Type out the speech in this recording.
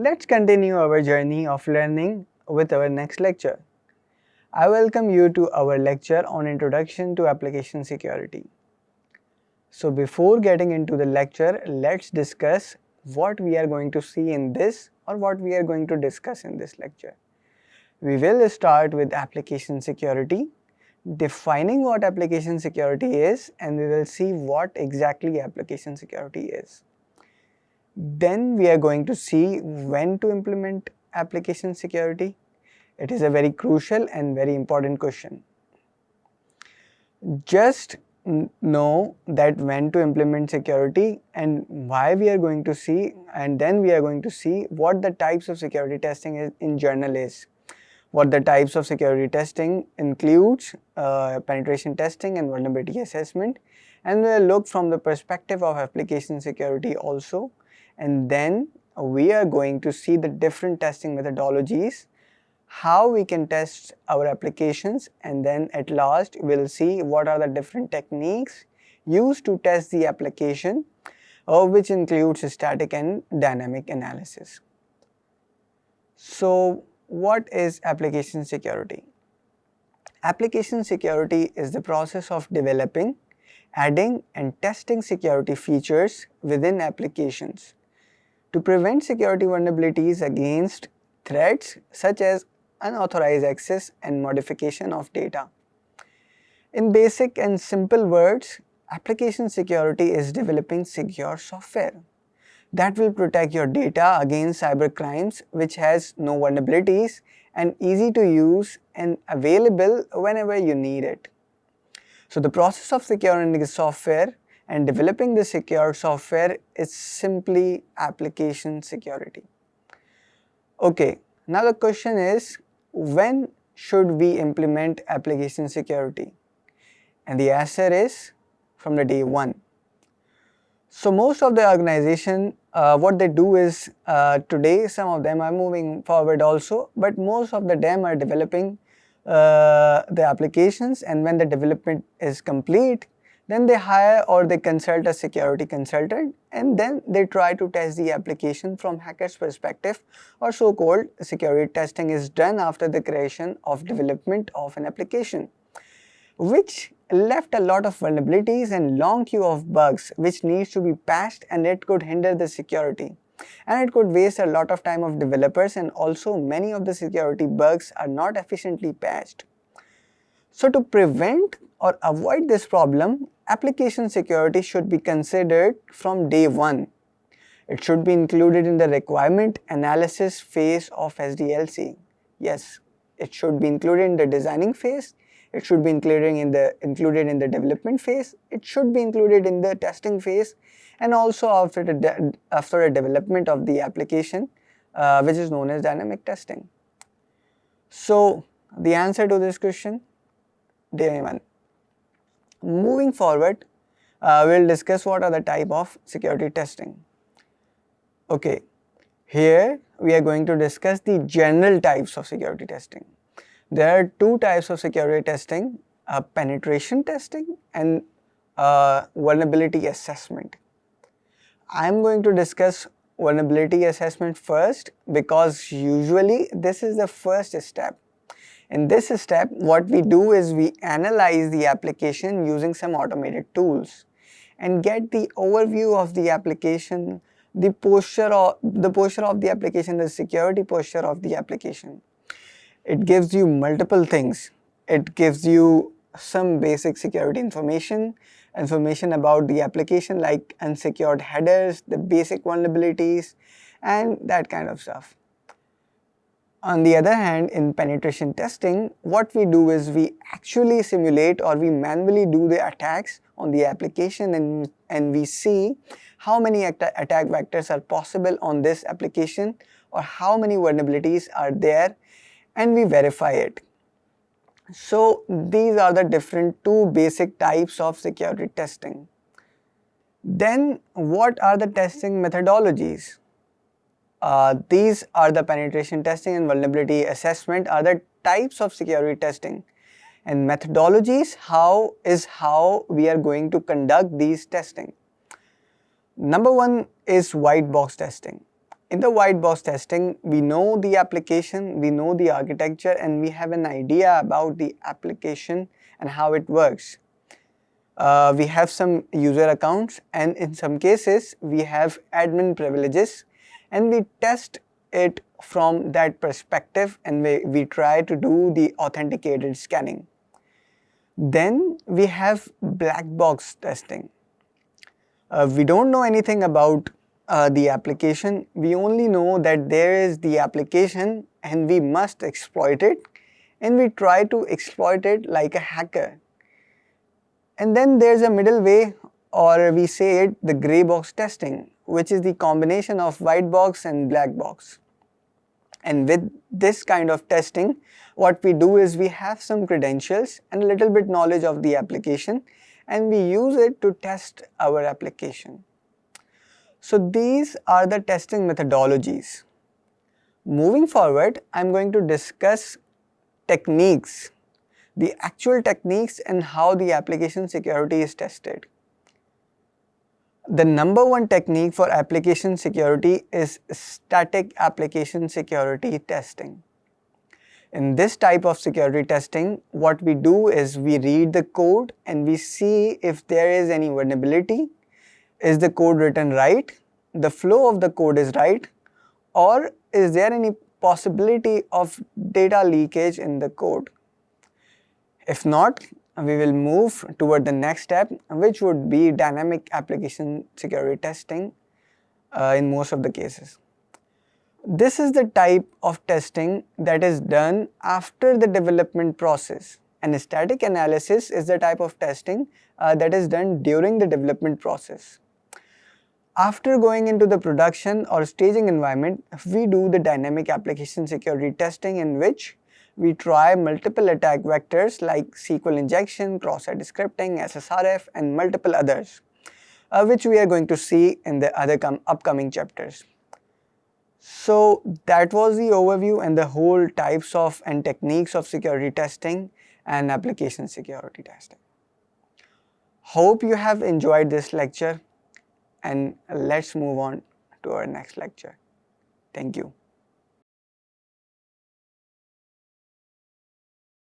Let's continue our journey of learning with our next lecture. I welcome you to our lecture on Introduction to Application Security. So before getting into the lecture, let's discuss what we are going to see in this or what we are going to discuss in this lecture. We will start with application security, defining what application security is, and we will see what exactly application security is. Then we are going to see when to implement application security. It is a very crucial and very important question. Just know that when to implement security and why we are going to see, and then we are going to see what the types of security testing in general is. What the types of security testing includes, penetration testing and vulnerability assessment, and we'll look from the perspective of application security also. And then we are going to see the different testing methodologies, how we can test our applications, and then at last we'll see what are the different techniques used to test the application, which includes static and dynamic analysis. So what is application security? Application security is the process of developing, adding and testing security features within applications to prevent security vulnerabilities against threats such as unauthorized access and modification of data. In basic and simple words, application security is developing secure software that will protect your data against cyber crimes, which has no vulnerabilities and easy to use and available whenever you need it. So the process of securing the software and developing the secure software is simply application security. Okay, now the question is, when should we implement application security? And the answer is from the day one. So most of the organization, what they do is, today some of them are moving forward also, but most of them are developing the applications, and when the development is complete, then they hire or they consult a security consultant, and then they try to test the application from hacker's perspective, or so-called security testing is done after the creation of development of an application, which left a lot of vulnerabilities and long queue of bugs which needs to be patched, and it could hinder the security. And it could waste a lot of time of developers, and also many of the security bugs are not efficiently patched. So to prevent or avoid this problem, application security should be considered from day one. It should be included in the requirement analysis phase of SDLC. Yes, it should be included in the designing phase. It should be included in the development phase. It should be included in the testing phase, and also after the development of the application, which is known as dynamic testing. So the answer to this question, day one. Moving forward, we'll discuss what are the type of security testing. Okay, here we are going to discuss the general types of security testing. There are two types of security testing, penetration testing and vulnerability assessment. I am going to discuss vulnerability assessment first, because usually this is the first step. In this step, what we do is we analyze the application using some automated tools and get the overview of the application, the posture of the application, the security posture of the application. It gives you multiple things. It gives you some basic security information about the application like unsecured headers, the basic vulnerabilities, and that kind of stuff. On the other hand, in penetration testing, what we do is we actually simulate or we manually do the attacks on the application, and we see how many attack vectors are possible on this application or how many vulnerabilities are there, and we verify it. So these are the different two basic types of security testing. Then what are the testing methodologies? These are the penetration testing and vulnerability assessment are the types of security testing, and methodologies how we are going to conduct these testing. Number one is white box testing. In the white box testing, we know the application, we know the architecture, and we have an idea about the application and how it works. We have some user accounts, and in some cases we have admin privileges, and we test it from that perspective, and we try to do the authenticated scanning. Then we have black box testing. We don't know anything about the application. We only know that there is the application and we must exploit it, and we try to exploit it like a hacker. And then there's a middle way, or we say it the gray box testing, which is the combination of white box and black box. And with this kind of testing, what we do is we have some credentials and a little bit knowledge of the application, and we use it to test our application. So these are the testing methodologies. Moving forward, I'm going to discuss techniques, the actual techniques and how the application security is tested. The number one technique for application security is static application security testing. In this type of security testing, what we do is we read the code and we see if there is any vulnerability. Is the code written right? The flow of the code is right? Or is there any possibility of data leakage in the code? If not, we will move toward the next step, which would be dynamic application security testing in most of the cases. This is the type of testing that is done after the development process, and static analysis is the type of testing that is done during the development process. After going into the production or staging environment, we do the dynamic application security testing, in which we try multiple attack vectors like SQL injection, cross-site scripting, SSRF, and multiple others, which we are going to see in the other upcoming chapters. So that was the overview and the whole types of and techniques of security testing and application security testing. Hope you have enjoyed this lecture, and let's move on to our next lecture. Thank you.